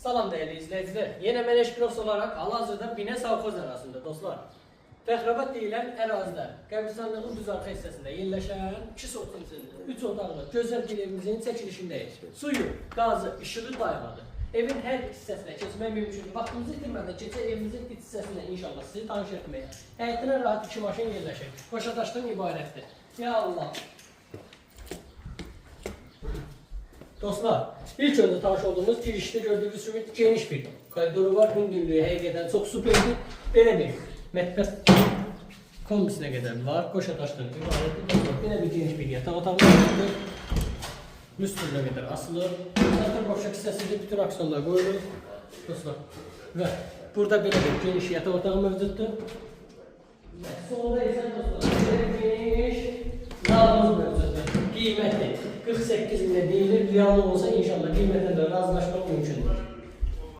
Salam değerli izleyiciler. Yine mən Eşkiros olarak hal-hazırda Binə Savxoz ərazisində dostlar. Fəxrabat deyilən ərazidə, qəbirstanlığın düz arxa hissəsində yerləşən 2 sotlu, 3 otaqlı, gözəl bir evimizin çəkilişindəyik. Suyu, qazı, işığı dayanmadı. Evin hər hissəsinə keçmək mümkündür. Vaxtımızı itirmədən keçək evimizin iç hissəsində inşallah sizi tanış etməyə. Həyətinə rahat 2 maşın yerləşir. Qoşadaşdan ibarətdir. Ya Allah. Dostlar, ilk önce tanış olduğumuz girişte gördüğünüz gibi geniş bir koridoru var. Hündürlüğü hakikaten çok süperdi. Böyle bir mətbəx kombisine kadar var. Qoşadaşdan ibarətdir. Yine bir geniş bir yataq otağı var. Müstürünə qədər asılı. Zaten boşak hissəsində bütün aksiyonlar qoyulur. Dostlar. Və burada belə bir geniş yataq otağı mövcuddur. Və sonunda isə dostlar, belə geniş nağımız mövcuddur. Qiymətli 48 milyon deyilir. Reallı olsa inşallah qiymətlə də razılaşmaq mümkündür.